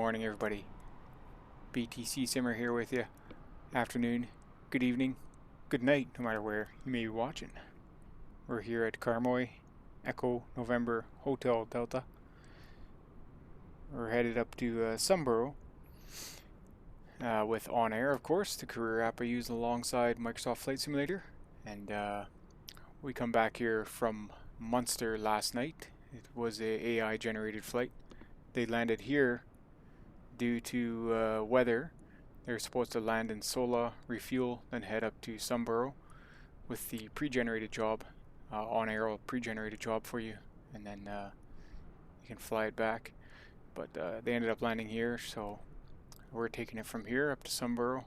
morning, everybody. BTC Simmer here with you. Afternoon, good evening, good night, no matter where you may be watching. We're here at Karmoy, Echo November Hotel Delta. We're headed up to Sumburgh with OnAir, of course, the career app I use alongside Microsoft Flight Simulator. And we come back here from Munster last night. It was a AI generated flight. They landed here due to weather. They're supposed to land in Sola, refuel, then head up to Sumburgh with the pre-generated job, OnAir pre-generated job for you, and then you can fly it back. But they ended up landing here, so we're taking it from here up to Sumburgh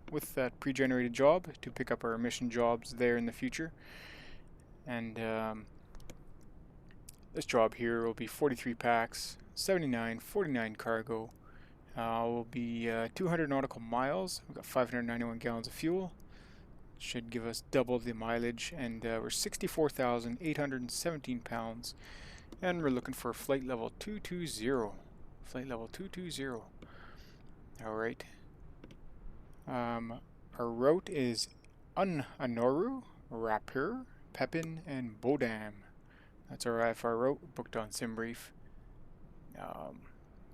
with that pre-generated job to pick up our mission jobs there in the future. And this job here will be 43 packs, 49 cargo. Will be 200 nautical miles. We've got 591 gallons of fuel. Should give us double the mileage, and we're 64,817 pounds. And we're looking for flight level 220. Flight level 220. Alright. Our route is UNORU, RAPIR, PEPIN, and BODAM. That's our IFR route, booked on Simbrief.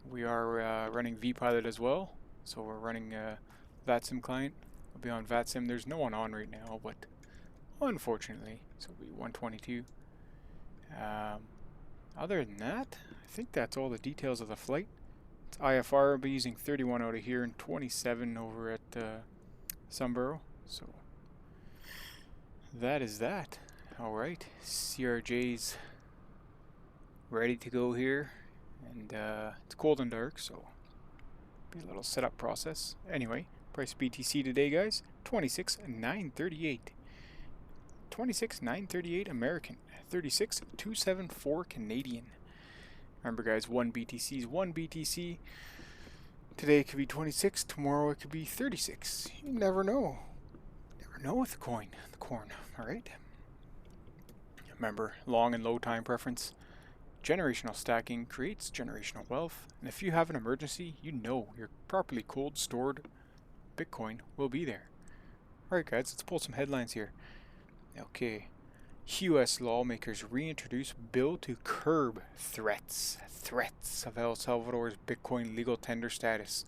We are running vPilot as well, so we're running Vatsim client. We'll be on Vatsim. There's no one on right now, but unfortunately, so it'll be 122. Other than that, I think that's all the details of the flight. It's IFR. I'll be using 31 out of here and 27 over at Sumburgh. So that is that. Alright, CRJ's ready to go here, and it's cold and dark, so be a little setup process. Anyway, price BTC today, guys, 26,938. 26,938 American, 36,274 Canadian. Remember, guys, 1 BTC is 1 BTC. Today it could be 26, tomorrow it could be 36. You never know. Never know with the corn. Alright. Remember, long and low time preference. Generational stacking creates generational wealth, and if you have an emergency, you know your properly cold stored Bitcoin will be there. Alright, guys, let's pull some headlines here. Okay. US lawmakers reintroduce bill to curb threats of El Salvador's Bitcoin legal tender status.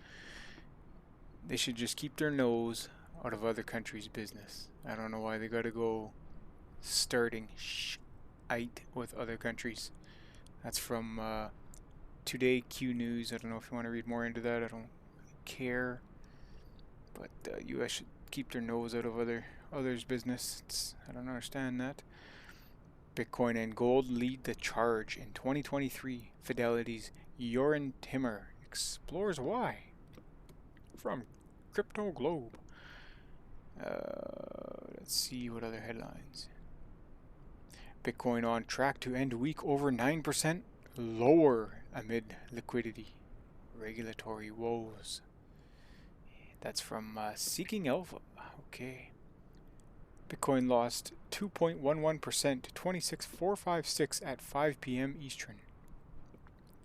They should just keep their nose out of other countries' business. I don't know why they gotta go starting shite with other countries. That's from Today Q News. I don't know if you want to read more into that. I don't care. But US should keep their nose out of others' business. I don't understand that. Bitcoin and gold lead the charge in 2023. Fidelity's Joran Timmer explores why. From Crypto Globe. Let's see what other headlines. Bitcoin on track to end week over 9% lower amid liquidity. Regulatory woes. That's from Seeking Alpha. Okay. Bitcoin lost 2.11% to 26,456 at 5 p.m. Eastern.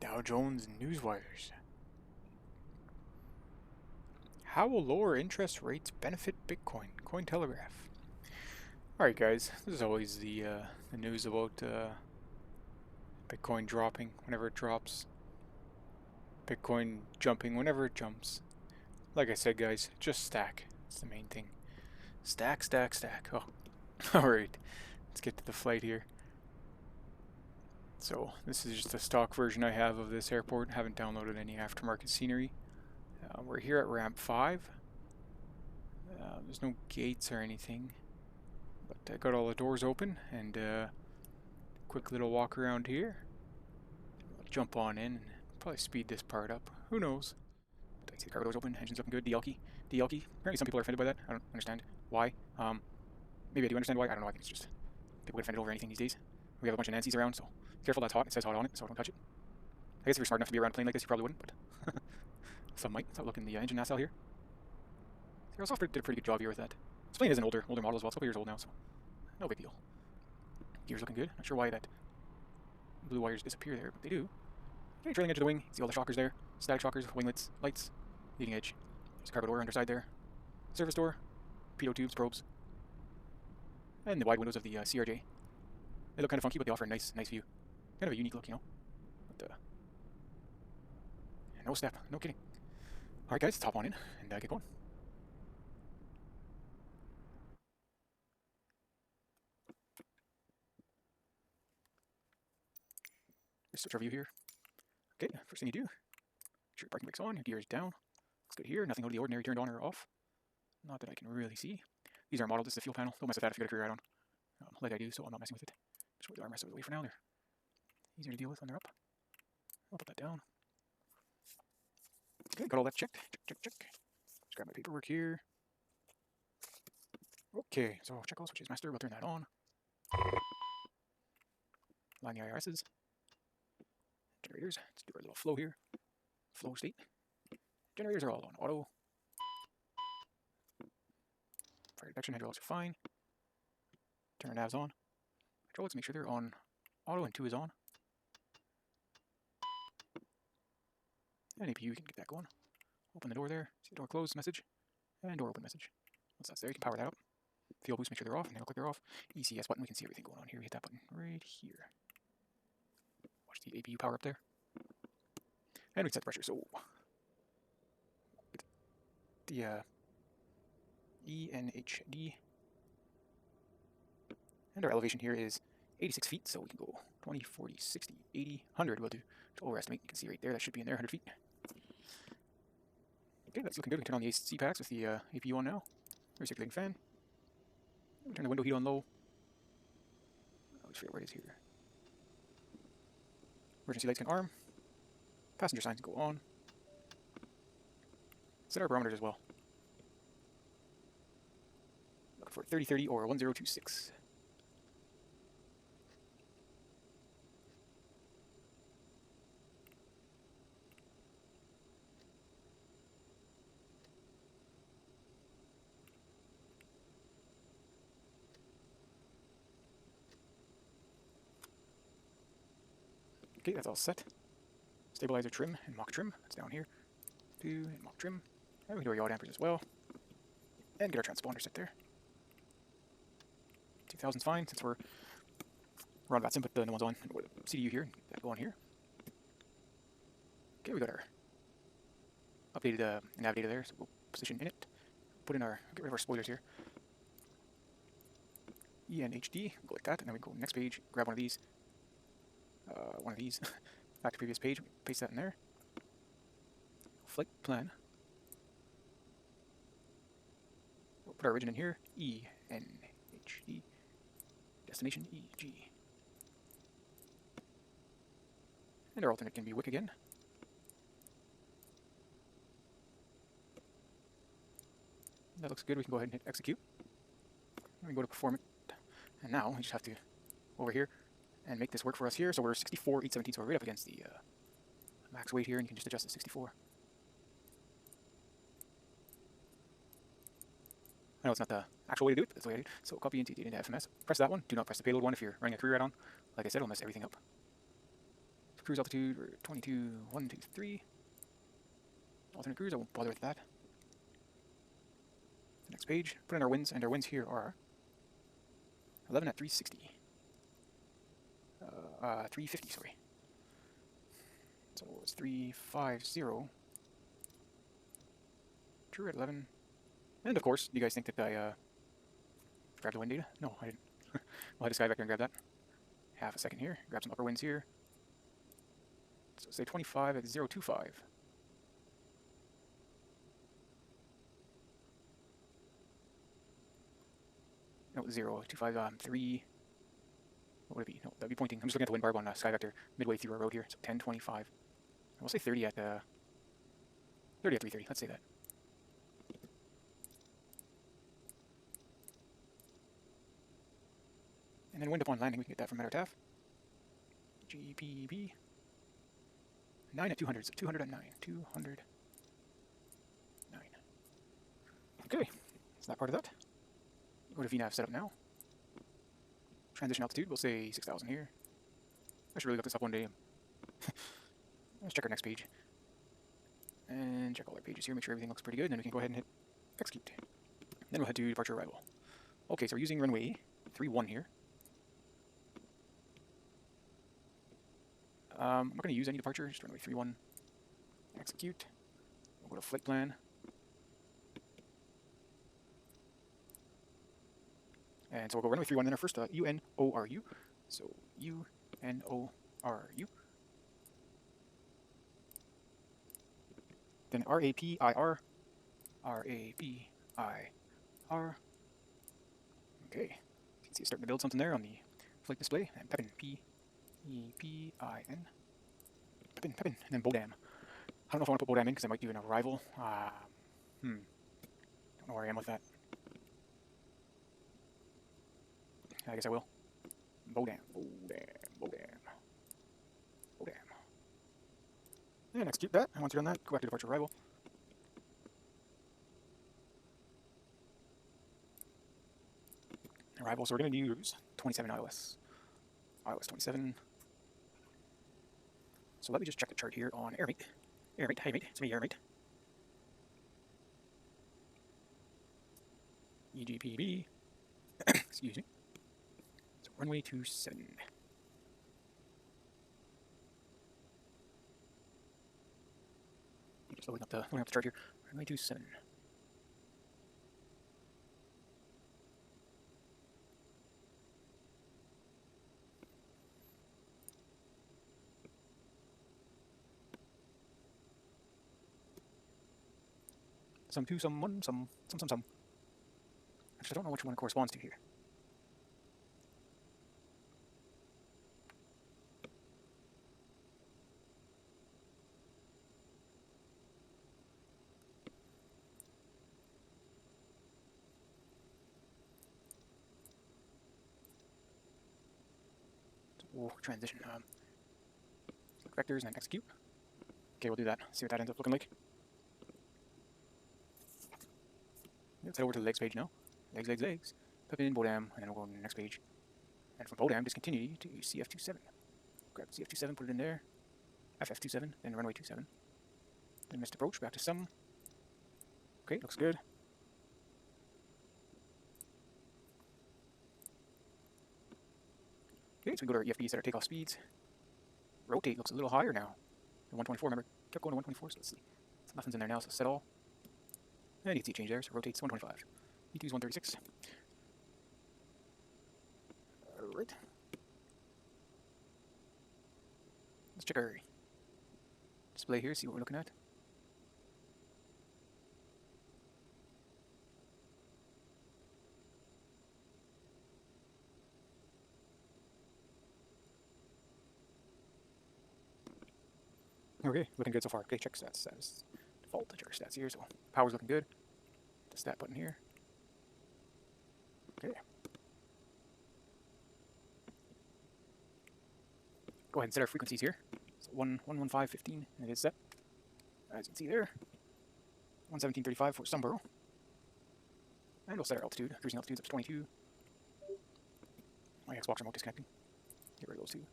Dow Jones Newswires. How will lower interest rates benefit Bitcoin? Cointelegraph. Alright, guys, this is always the news about Bitcoin dropping whenever it drops. Bitcoin jumping whenever it jumps. Like I said, guys, just stack. That's the main thing. Stack, stack, stack. Oh, alright. Let's get to the flight here. So, this is just a stock version I have of this airport. Haven't downloaded any aftermarket scenery. We're here at ramp 5. There's no gates or anything. But I got all the doors open, and quick little walk around here. I'll jump on in and probably speed this part up. Who knows? But I see the cargo doors open, engine's looking good. DLkey. Apparently some people are offended by that. I don't understand why. Maybe I do understand why. I don't know. I think it's just people get offended over anything these days. We have a bunch of Nancys around, so careful, that's hot. It says hot on it, so don't touch it. I guess if you're smart enough to be around a plane like this, you probably wouldn't, but some might. Let's have a look in the engine nacelle here. Aerosoft did a pretty good job here with that. This plane is an older model as well. It's a couple years old now, so no big deal. Gears looking good. Not sure why that blue wires disappear there, but they do. Okay, trailing edge of the wing. See all the shockers there. static shockers, winglets, lights, leading edge. There's a cargo door underside there. Service door, pitot tubes, probes, and the wide windows of the CRJ. They look kind of funky, but they offer a nice view. Kind of a unique look, you know. But, no step, no kidding. Alright guys, let's hop on in and get going. Let's switch our view here. Okay, first thing you do, make sure your parking brake's on, your gear is down. Looks good here, nothing out of the ordinary turned on or off. Not that I can really see. These are modeled, this is the fuel panel. Don't mess with that if you got a career add-on. Like I do, so I'm not messing with it. Just move the armrest out of the way for now there. Easier to deal with when they're up. I'll put that down. Okay, got all that checked. Check. Just grab my paperwork here. Okay, so check all switches master, we'll turn that on. Line the IRSs. Generators, let's do our little flow here. Flow state. Generators are all on auto. Fire detection, hydraulics are fine. Turn our navs on. Hydraulics, make sure they're on auto and 2 is on. And APU, you can get that going. Open the door there. See door closed message. And door open message. Once that's there, you can power that up. Fuel boost, make sure they're off, and they'll click they're off. ECS button, we can see everything going on here. We hit that button right here. Watch the APU power up there. And we can set the pressure. So the ENHD. And our elevation here is 86 feet, so we can go 20, 40, 60, 80, 100. We'll do to overestimate. You can see right there, that should be in there, 100 feet. Okay, that's looking good. We can turn on the AC packs with the APU on now. Recirculating fan. We turn the window heat on low. I always forget where it is here. Emergency lights can arm. Passenger signs can go on. Set our barometers as well. Looking for 3030 or 1026. Okay, that's all set. Stabilizer trim and mock trim. That's down here. And mock trim. And we can do our yaw dampers as well. And get our transponder set there. 2000's fine since we're on Vatsim, but no one's on CDU here. Get that going here. Okay, we got our updated nav data there, so we'll position in it. Put in our, get rid of our spoilers here. ENHD, go like that, and then we go next page, grab one of these. Back to previous page, paste that in there. Flight plan. We'll put our origin in here, ENHD. Destination, EG. And our alternate can be WIC again. That looks good, we can go ahead and hit execute. And we go to perform it. And now we just have to go over here and make this work for us here. So we're 64, 817, so we're right up against the max weight here, and you can just adjust to 64. I know it's not the actual way to do it, but that's the way I do it. So copy into FMS. Press that one. Do not press the payload one if you're running a career add-on. Like I said, it'll mess everything up. For cruise altitude, we're 22, 1, 2, 3. Alternate cruise, I won't bother with that. The next page, put in our winds, and our winds here are 11 at 360. 350, sorry. So it's 350. True at 11. And of course, do you guys think that I grabbed the wind data? No, I didn't. We'll head to Skyvector and grab that. Half a second here. Grab some upper winds here. So say 25 at 025. No, 025, 3. What would it be? No, that'd be pointing. I'm just looking at the wind barb on Skyvector midway through our road here. So 1025. We'll say 30 at 330. Let's say that. And then wind upon landing, we can get that from Metataf. EGPB. 9 at 200, so 209. 209. Okay, that's that part of that. Go to VNAV setup now. Transition altitude, we'll say 6,000 here. I should really look this up one day. Let's check our next page. and check all our pages here, make sure everything looks pretty good, and then we can go ahead and hit execute. Then we'll head to departure arrival. Okay, so we're using runway 31 here. I'm not going to use any departure, just runway 31. Execute. We'll go to flight plan. And so we'll go runway 31, then our first UNORU. So UNORU. Then RAPIR. RAPIR. Okay. You can see it's starting to build something there on the flight display. And PEPIN. PEPIN. PEPIN. And then BODAM. I don't know if I want to put BODAM in because I might do an arrival. Don't know where I am with that. I guess I will. BODAM. And execute that. And once you're done that, go back to departure arrival. Arrival, so we're going to use 27 iOS. iOS 27. So let me just check the chart here on Airmate. Airmate, hi mate, it's me, Airmate. EGPB. Excuse me. So runway 27. Just loading up the chart here. Runway 27. Some two, some one, some. Actually, I don't know which one it corresponds to here. So, transition. Vectors and then execute. Okay, we'll do that. See what that ends up looking like. Let's head over to the legs page now. Legs. PEPIN, BODAM, and then we'll go to the next page. And from BODAM, just continue to CF27. Grab CF27, put it in there. FF27, then runway 27. Then missed approach, back to some. Okay, looks good. Okay, so we go to our EFB, set our takeoff speeds. Rotate looks a little higher now. The 124, remember, kept going to 124, so let's see. So nothing's in there now, so set all. And you can see change there, so rotates 125. E2 is 136. Alright. Let's check our display here, see what we're looking at. Okay, looking good so far. Okay, check stats. Status default. Check our stats here. So power's looking good. The stat button here. Okay. Go ahead and set our frequencies here. So 11515, and it is set. As you can see there. 11735 for Sumburgh. And we'll set our altitude. Cruising altitude's up to 22. My Xbox remote disconnecting. Get rid of those two.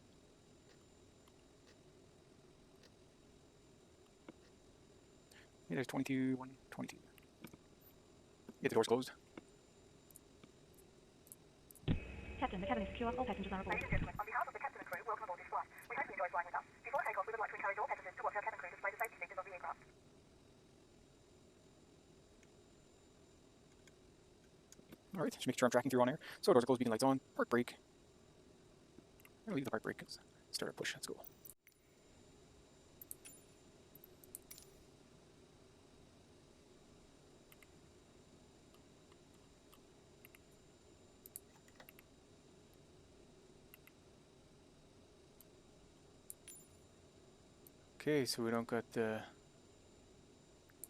Yeah, there's 22, 122. Get the doors closed. Captain, the cabin is secure. All passengers are aboard. Ladies and gentlemen, on behalf of the captain and crew, welcome aboard this flight. We hope you enjoy flying with us. Before takeoff, we would like to encourage all passengers to watch our cabin crew display the safety features of the aircraft. Alright, just make sure I'm tracking through on air. So doors are closed, beacon lights on, park brake. I'm gonna leave the park brake. Start our push, let's go. Okay, so we don't got the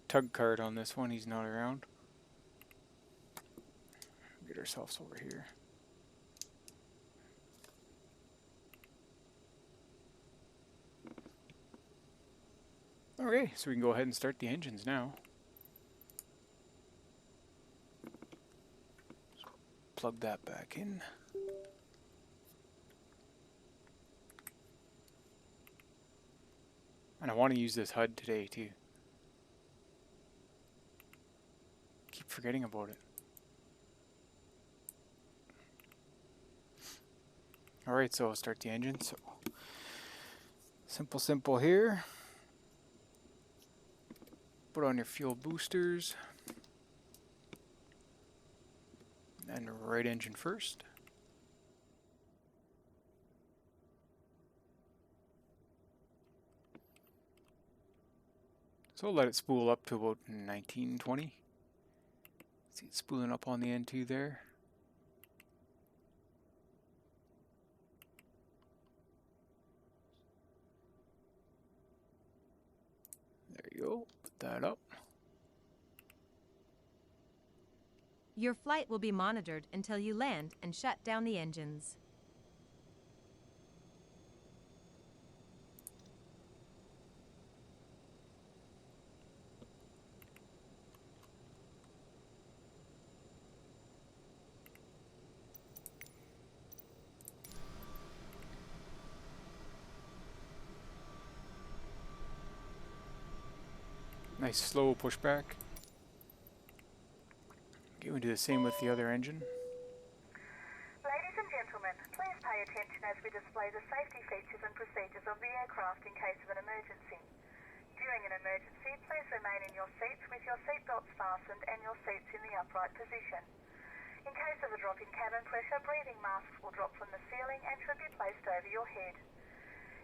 tug card on this one, he's not around. Get ourselves over here. Okay, so we can go ahead and start the engines now. So plug that back in. And I want to use this HUD today too. forgetting about it. Alright, so I'll start the engine. So simple here. Put on your fuel boosters. And right engine first. So let it spool up to about 1920. See it spooling up on the N2 there. There you go. Put that up. Your flight will be monitored until you land and shut down the engines. Nice slow pushback. Okay, we do the same with the other engine. Ladies and gentlemen, please pay attention as we display the safety features and procedures of the aircraft in case of an emergency. During an emergency, please remain in your seats with your seatbelts fastened and your seats in the upright position. In case of a drop in cabin pressure, breathing masks will drop from the ceiling and should be placed over your head.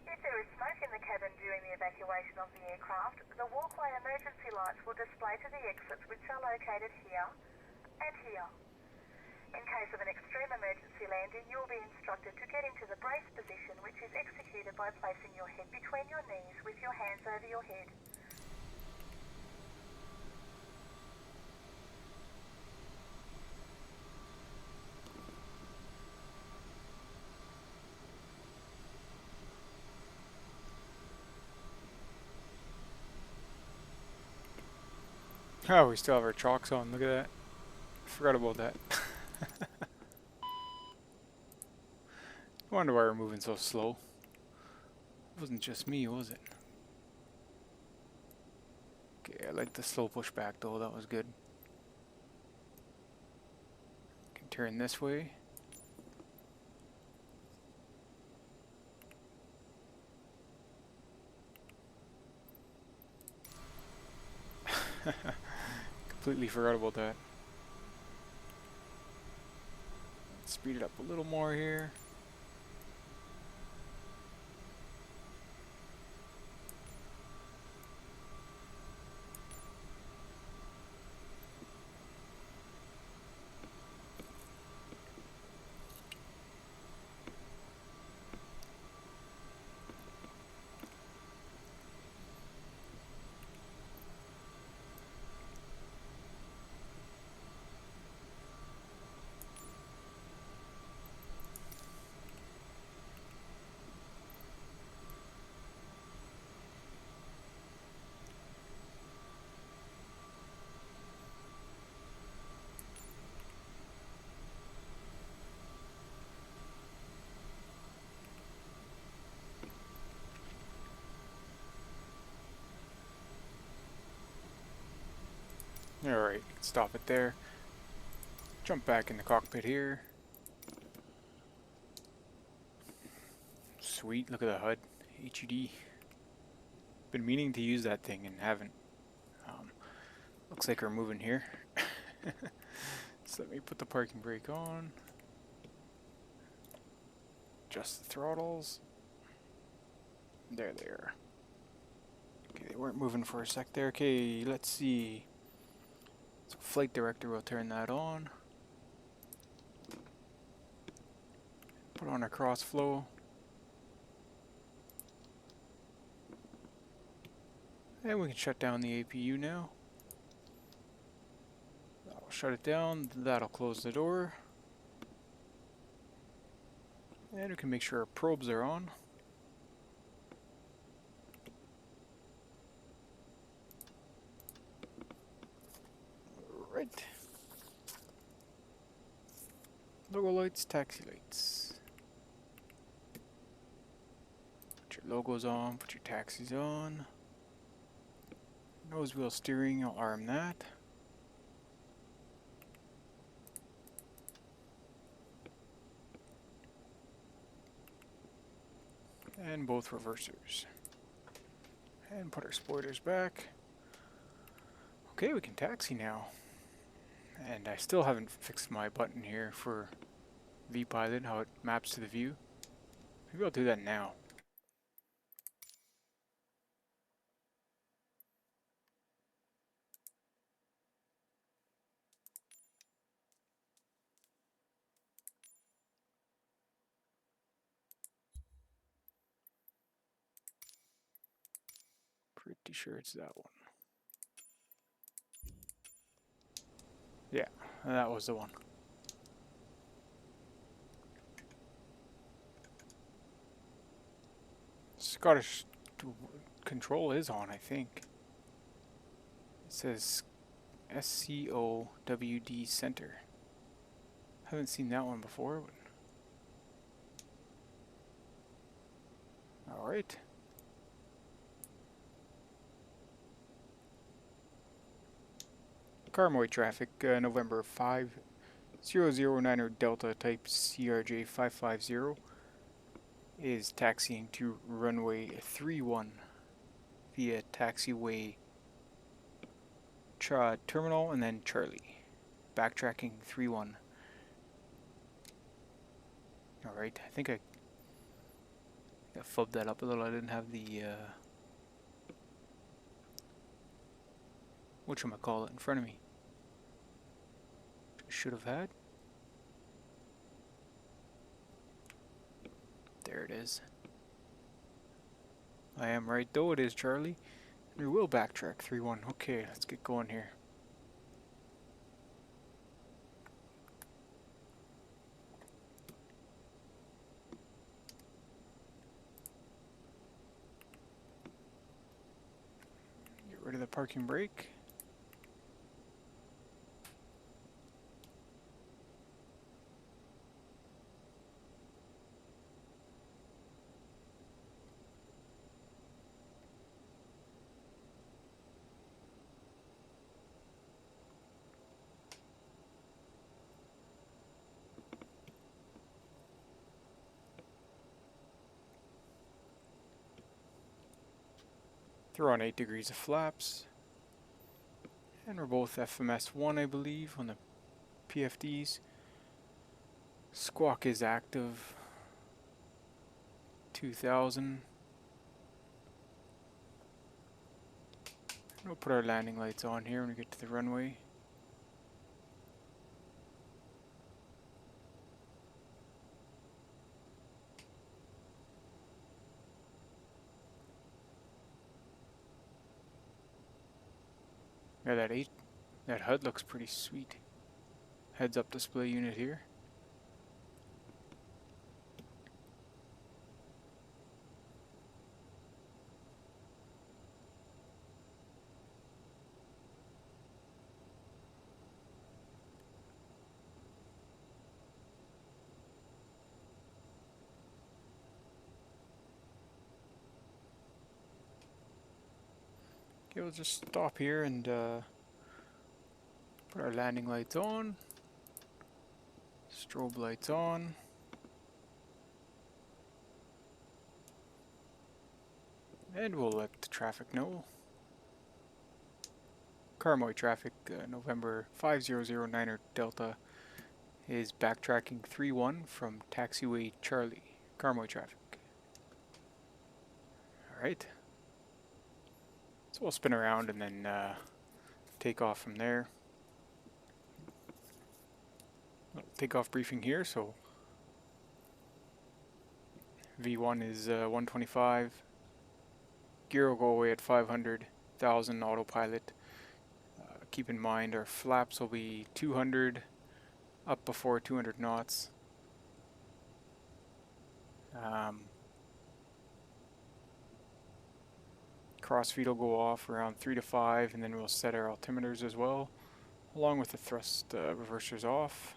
If there is smoke in the cabin during the evacuation of the aircraft, the walkway emergency lights will display to the exits, which are located here and here. In case of an extreme emergency landing, you will be instructed to get into the brace position, which is executed by placing your head between your knees with your hands over your head. Oh, we still have our chocks on. Look at that. Forgot about that. I wonder why we're moving so slow. It wasn't just me, was it? Okay, I like the slow pushback though. That was good. Can turn this way. Completely forgot about that. Speed it up a little more here. Alright, stop it there. Jump back in the cockpit here. Sweet, look at the HUD. HUD. Been meaning to use that thing and haven't. Looks like we're moving here. So let me put the parking brake on. Adjust the throttles. There they are. Okay, they weren't moving for a sec there. Okay, let's see. So flight director will turn that on. Put on our cross flow. And we can shut down the APU now. That'll shut it down. That'll close the door. And we can make sure our probes are on. Right. Logo lights, taxi lights. Put your logos on, put your taxis on. Nose wheel steering, I'll arm that. And both reversers. And put our spoilers back. Okay, we can taxi now. And I still haven't fixed my button here for vPilot, how it maps to the view. Maybe I'll do that now. Pretty sure it's that one. Yeah, that was the one. Scottish control is on, I think. It says SCOWD Center. Haven't seen that one before. Alright. Karmoy traffic, November 5009 Delta type CRJ 550 is taxiing to runway 31 via taxiway terminal and then Charlie. Backtracking 31. Alright, I think I fubbed that up a little. I didn't have the whatchamacallit in front of me. Should have had. There it is. I am right though, it is Charlie. We will backtrack 31. Okay, let's get going here. Get rid of the parking brake. Throw on 8 degrees of flaps. And we're both FMS1, I believe, on the PFDs. Squawk is active. 2000. We'll put our landing lights on here when we get to the runway. Yeah, that HUD looks pretty sweet. Heads up display unit here. Okay, we'll just stop here and put our landing lights on. Strobe lights on. And we'll let the traffic know. Karmoy traffic, November 5009 Delta is backtracking 31 from taxiway Charlie. Karmoy traffic. Alright. So we'll spin around and then take off from there. Takeoff briefing here, so V1 is 125. Gear will go away at 500,000 autopilot. Keep in mind our flaps will be 200 up before 200 knots. Crossfeed will go off around 3 to 5, and then we'll set our altimeters as well, along with the thrust reversers off.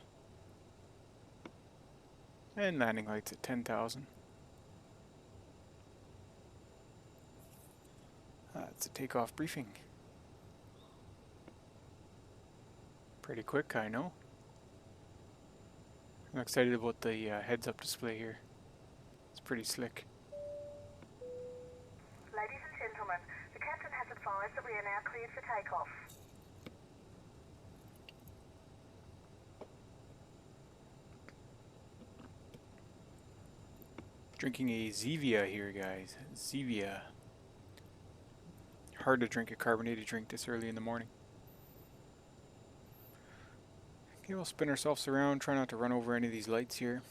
And landing lights at 10,000. That's a takeoff briefing. Pretty quick, I know. I'm excited about the heads-up display here. It's pretty slick. gentlemen, the captain has advised that we are now cleared for takeoff. Drinking a Zevia here, guys. Zevia. Hard to drink a carbonated drink this early in the morning. Okay, we'll spin ourselves around. Try not to run over any of these lights here.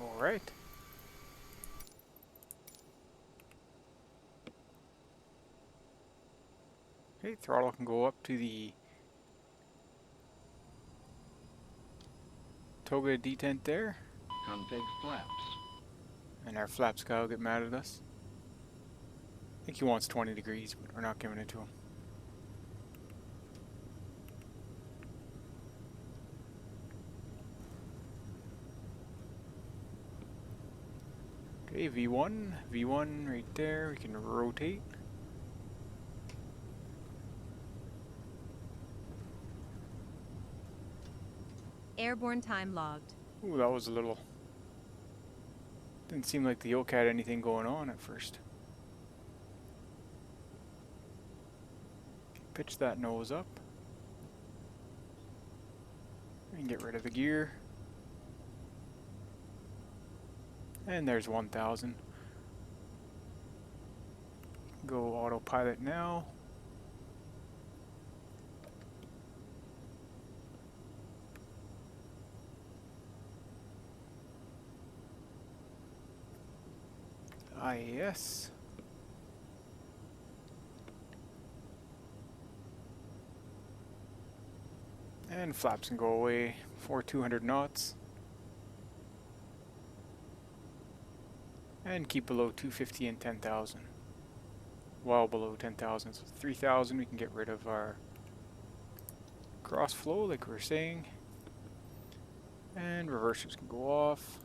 Alright. Okay, throttle can go up to the toga detent there. Config flaps. And our flaps guy will get mad at us. I think he wants 20 degrees, but we're not giving it to him. Okay, V1 right there. We can rotate. Airborne time logged. Ooh, that was a little... Didn't seem like the yoke had anything going on at first. Pitch that nose up. And get rid of the gear. And there's 1000. Go autopilot now. IAS. And flaps can go away for 200 knots. And keep below 250 and 10,000. Well below 10,000. So 3,000 we can get rid of our cross flow like we were saying. And reversers can go off.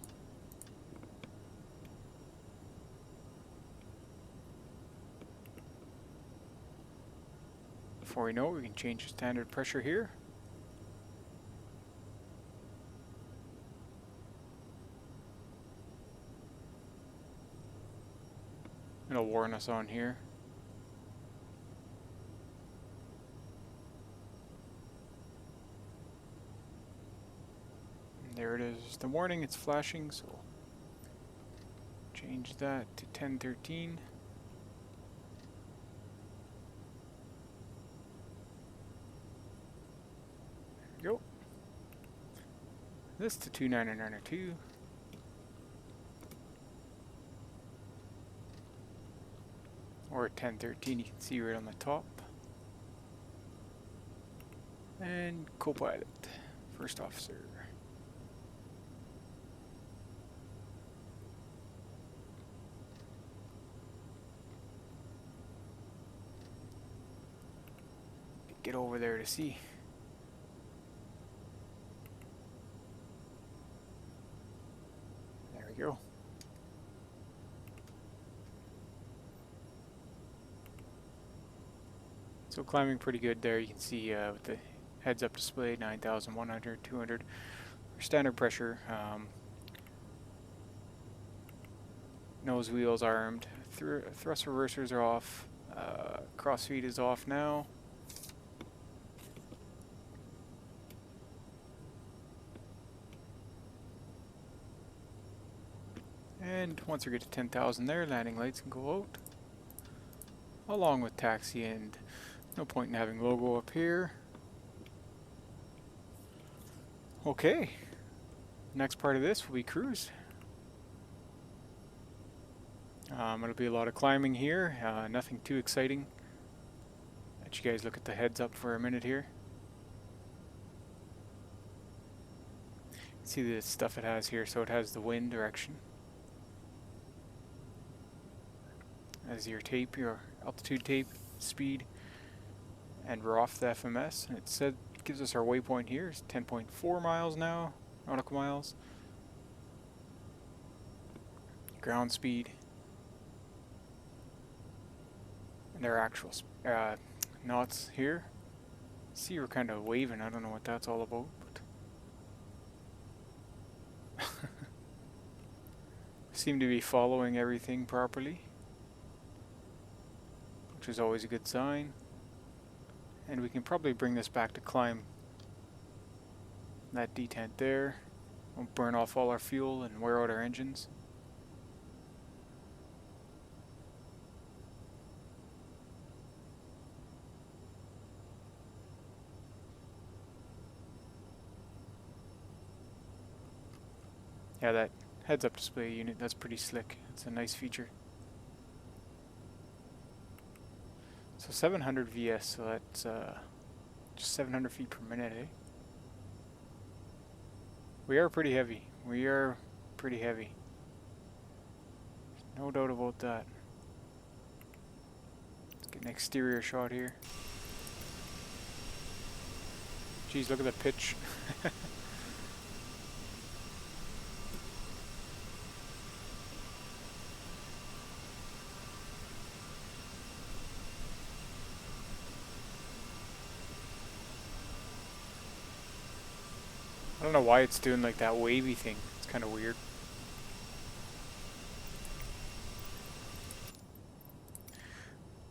Before we know it, we can change the standard pressure here. It'll warn us on here. And there it is. The warning, it's flashing, so change that to 1013. There we go. This to 29902. Or 1013, you can see right on the top. And co-pilot, first officer. Get over there to see. There we go. So climbing pretty good there. You can see with the heads-up display, 9,100, 200. Standard pressure. Nose wheels armed. Thrust reversers are off. Cross feed is off now. And once we get to 10,000 there, landing lights can go out. Along with taxi, and no point in having logo up here. Okay. Next part of this will be cruise. It'll be a lot of climbing here. Nothing too exciting. Let you guys look at the heads up for a minute here. See the stuff it has here. So it has the wind direction. As your tape, your altitude tape. speed, and we're off the FMS. And it said gives us our waypoint here. It's 10.4 miles now, nautical miles. Ground speed, and our actual knots here. See, we're kind of waving. I don't know what that's all about, but seem to be following everything properly, which is always a good sign. And we can probably bring this back to climb that detent there. We'll burn off all our fuel and wear out our engines. Yeah, that heads-up display unit, that's pretty slick. It's a nice feature. So 700 VS, so that's just 700 feet per minute, eh? We are pretty heavy. We are pretty heavy. No doubt about that. Let's get an exterior shot here. Jeez, look at the pitch. I don't know why it's doing like that wavy thing. It's kind of weird.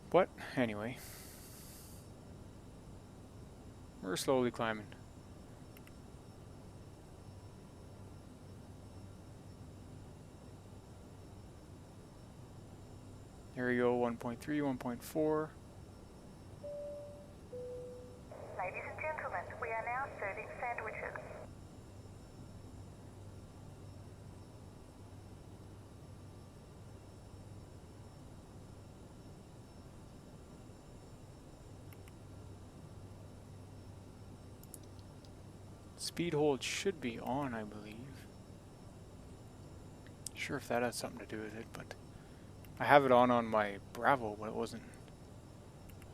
But anyway, we're slowly climbing. There we go, 1.3, 1.4. Ladies and gentlemen, we are now serving sandwiches. Speed hold should be on, I believe. Sure if that has something to do with it, but I have it on my Bravo, but it wasn't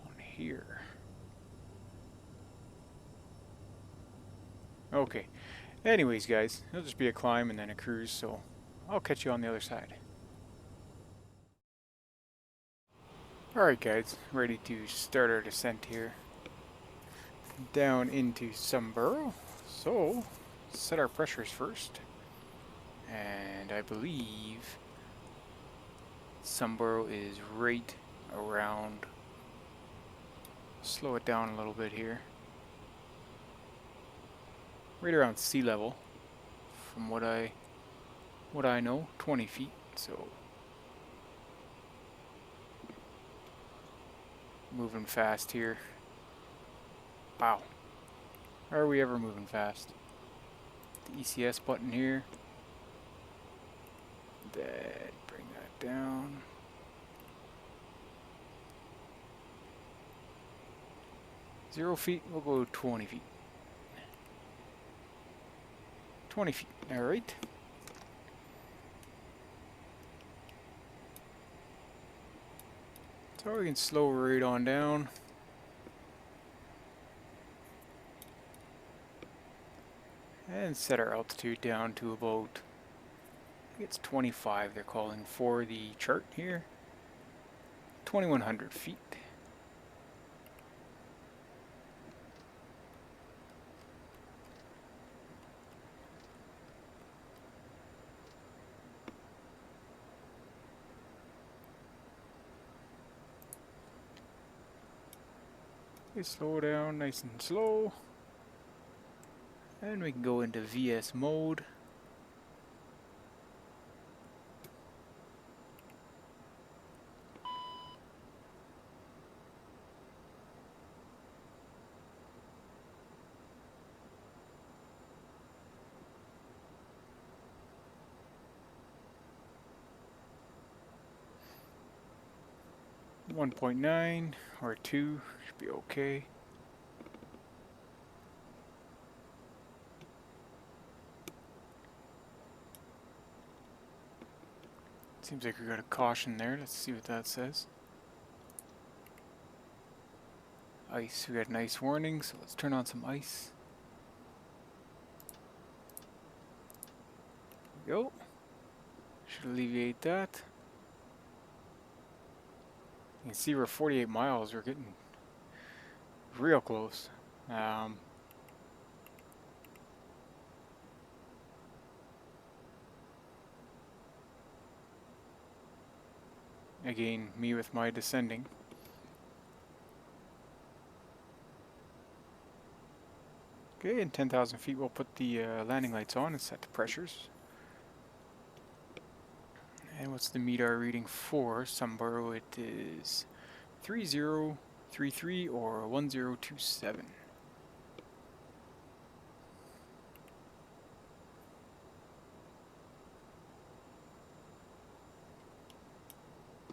on here. Okay. Anyways, guys, it'll just be a climb and then a cruise, so I'll catch you on the other side. Alright guys, ready to start our descent here down into Sumburgh. So, set our pressures first. And I believe Sumburgh is right around, slow it down a little bit here, right around sea level from what I know, 20 feet. So moving fast here. Wow, are we ever moving fast? The ECS button here, that, bring that down. Zero feet, we'll go 20 feet. 20 feet, alright. So we can slow right on down. And set our altitude down to about, I think it's 25 they're calling for the chart here. 2,100 feet. Okay, slow down nice and slow. And we can go into VS mode. .9 or 2 should be okay. Seems like we got a caution there. Let's see what that says. ice. We got an ice warning, so let's turn on some ice. There we go. Should alleviate that. You can see we're 48 miles. We're getting real close. Again, me with my descending. Okay, in 10,000 feet we'll put the landing lights on and set the pressures. And what's the METAR reading for Sumburgh? It is 3033 or 1027.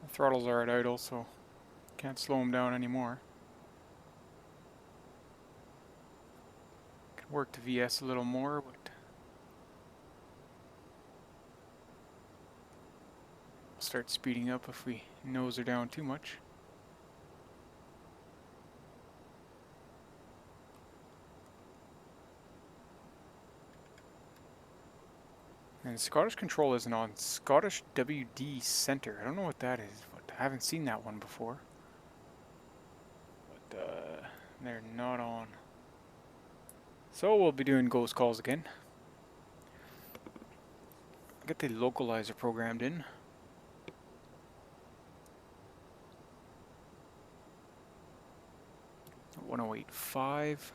The throttles are at idle, so can't slow them down anymore. Could work the VS a little more, but we'll start speeding up if we nose her down too much. And Scottish Control isn't on. Scottish WD Center. I don't know what that is, but I haven't seen that one before. But they're not on. So we'll be doing ghost calls again. Get the localizer programmed in. At 1085.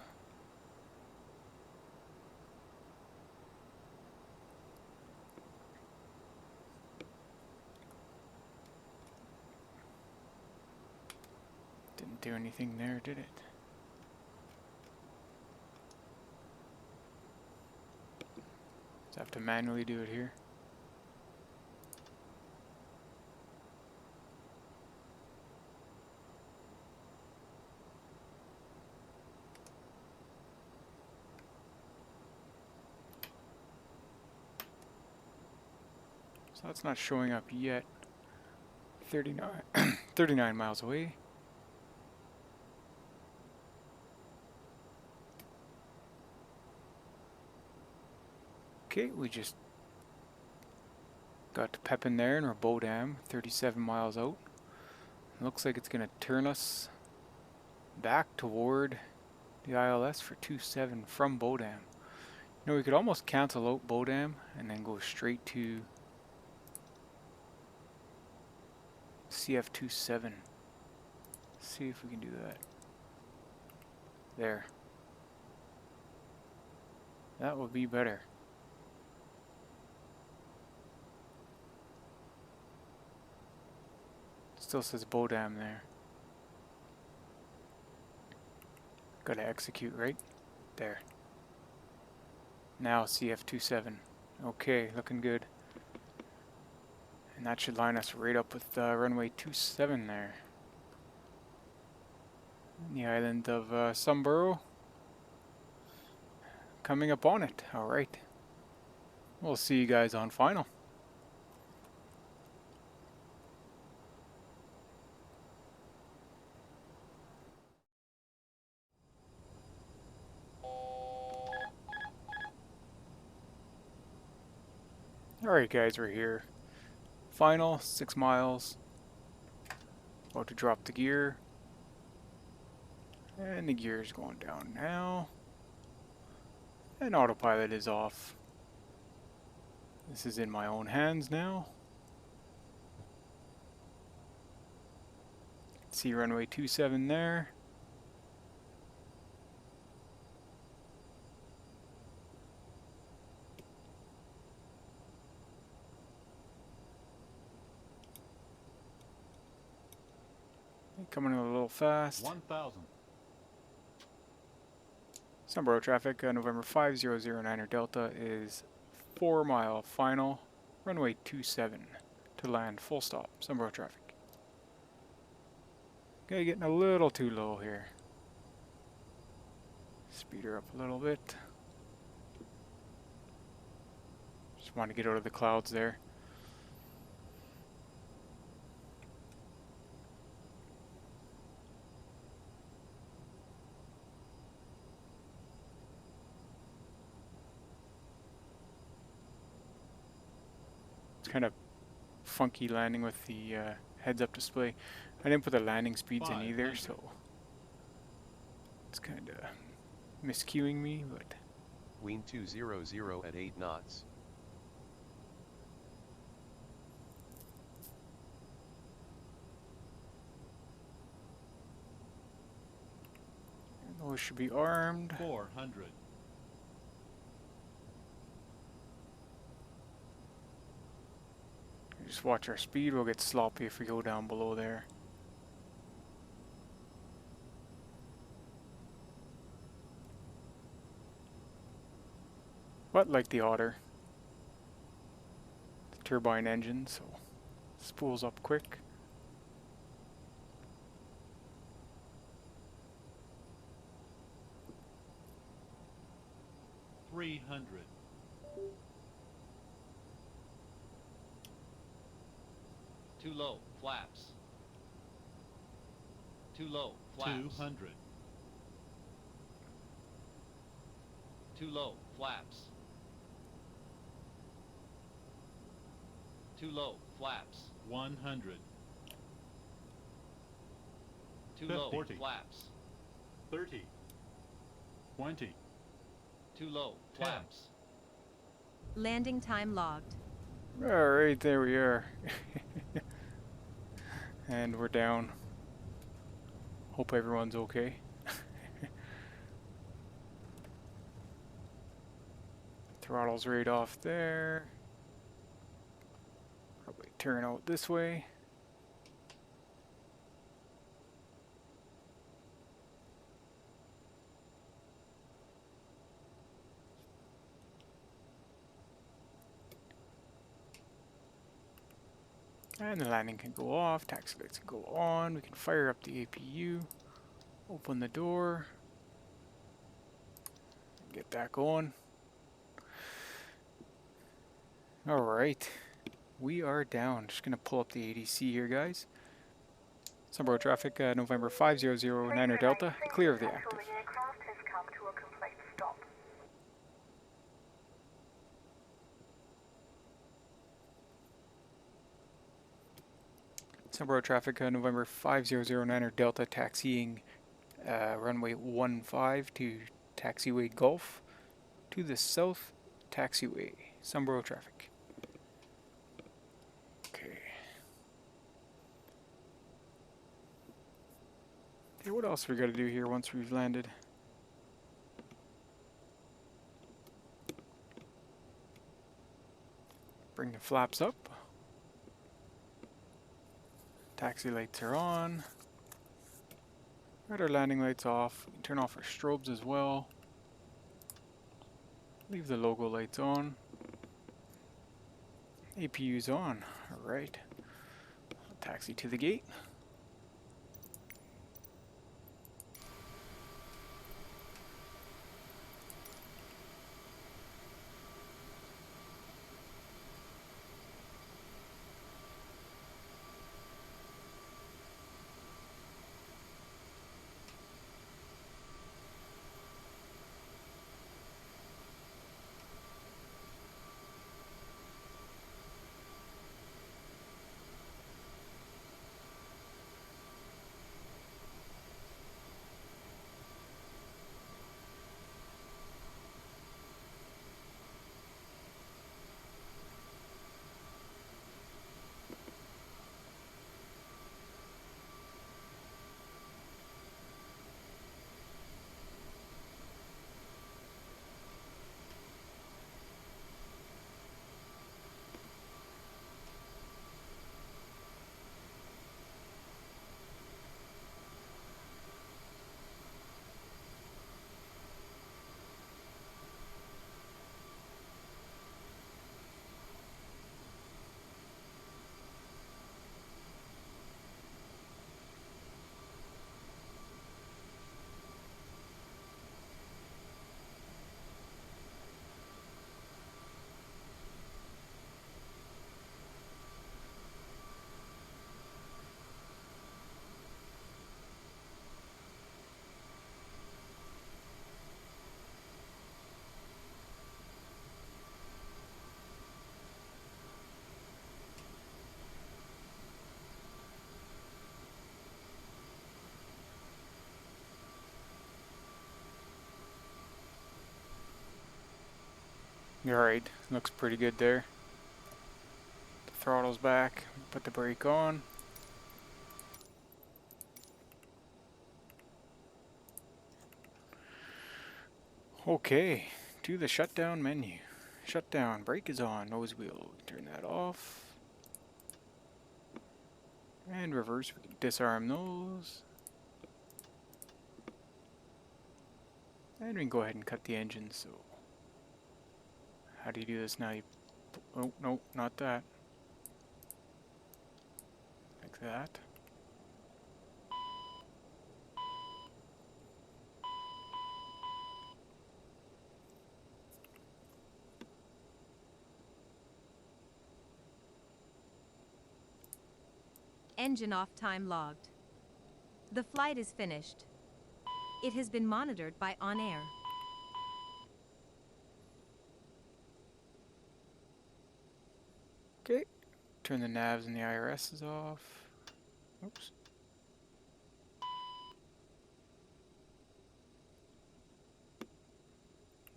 Didn't do anything there, did it? So I have to manually do it here. So that's not showing up yet. 39 miles away. Okay, we just got to PEPIN there in our BODAM, 37 miles out. Looks like it's going to turn us back toward the ILS for 27 from BODAM. You know, we could almost cancel out BODAM and then go straight to CF27. See if we can do that. There. That would be better. Still says BODAM there. Gotta execute, right? There. Now CF27. Okay, looking good. And that should line us right up with runway 27 there. The island of Sumburgh. Coming up on it. Alright. We'll see you guys on final. Alright guys, we're here. Final, 6 miles. About to drop the gear. And the gear is going down now. And autopilot is off. This is in my own hands now. See runway 27 there. Coming in a little fast. 1,000. Sumburgh traffic, November 5009er Delta is 4 mile final, runway 27 to land, full stop, Sumburgh traffic. Okay, getting a little too low here. Speed her up a little bit. Just want to get out of the clouds there. kind of funky landing with the heads-up display. I didn't put the landing speeds in either, so it's kind of miscuing me, but... Wind 200 at 8 knots. Those should be armed. 400. Just watch our speed, we'll get sloppy if we go down below there. But like the Otter, it's a turbine engine, so spools up quick. $300. Too low, flaps. Too low, flaps. 200. Too low, flaps. Too low, flaps. 100. Too low, 40. flaps. 30. 20. Too low, 10. flaps. Landing time logged. Alright, there we are. And we're down. Hope everyone's okay. Throttle's right off there. Probably turn out this way. And the landing can go off, taxi lights can go on, we can fire up the APU, open the door, get that going. Alright, we are down. Just going to pull up the ADC here, guys. Sumburgh traffic, November 5009 Delta, clear of the active. The aircraft has come to a complete stop. Sumburgh traffic, November 5009 Delta, taxiing runway 15 to taxiway Gulf to the south taxiway. Sumburgh traffic. Okay. Okay, what else we got to do here once we've landed? Bring the flaps up. Taxi lights are on. Got our landing lights off. We can turn off our strobes as well. Leave the logo lights on. APU's on. Alright. Taxi to the gate. Alright, looks pretty good there. The throttle's back, put the brake on. Okay, to the shutdown menu. Shutdown, brake is on, nose wheel, turn that off. And reverse, we can disarm those. And we can go ahead and cut the engine, so. How do you do this now? You, oh, no, not that. Like that. Engine off time logged. The flight is finished. It has been monitored by OnAir. Okay, turn the navs and the IRSs off. Oops.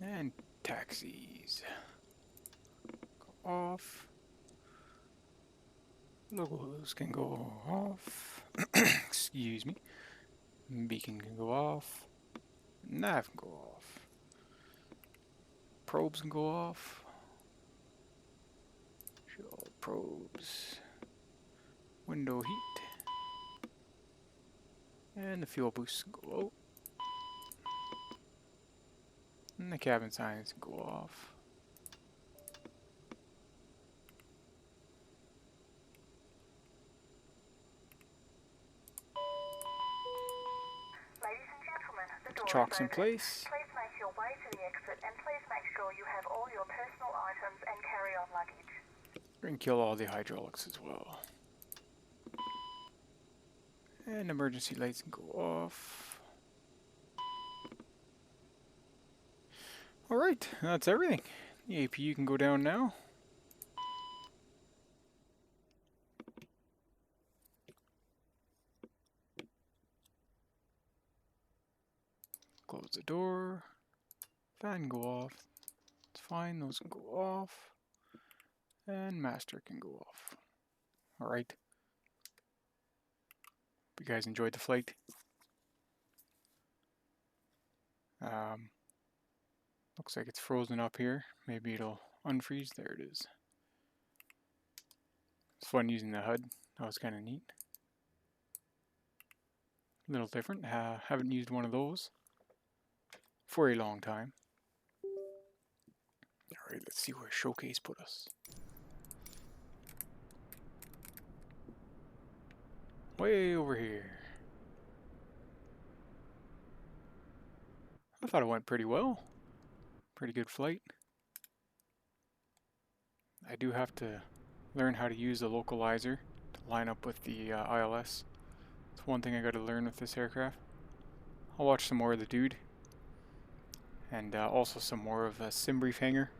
And taxis. Go off. Logos can go off. Excuse me. Beacon can go off. Nav can go off. Probes can go off. Show all probes. Window heat. And the fuel boosts can go out. And the cabin signs can go off. Ladies and gentlemen, the door Chocks is in open. place. Please make your way to the exit and please make sure you have all your personal items and carry-on luggage. We're gonna kill all the hydraulics as well. And emergency lights can go off. Alright, that's everything. The APU can go down now. Close the door. Fan can go off. It's fine, those can go off. And master can go off. Alright. Hope you guys enjoyed the flight. Looks like it's frozen up here. Maybe it'll unfreeze. There it is. It's fun using the HUD. That was kind of neat. A little different. Haven't used one of those for a long time. Alright, let's see where Showcase put us. Way over here. I thought it went pretty well. Pretty good flight. I do have to learn how to use the localizer to line up with the ILS. It's one thing I got to learn with this aircraft. I'll watch some more of the dude. And also some more of a Simbrief hanger.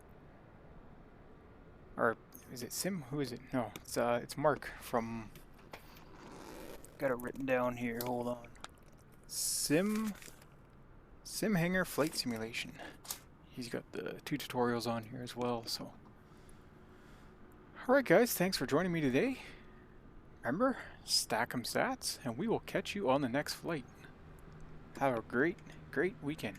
Or is it Sim? Who is it? No, it's Mark from. Got it written down here. Hold on. Sim hanger flight simulation. He's got the 2 tutorials on here as well. So, all right, guys. Thanks for joining me today. Remember, stack 'em sats, and we will catch you on the next flight. Have a great weekend.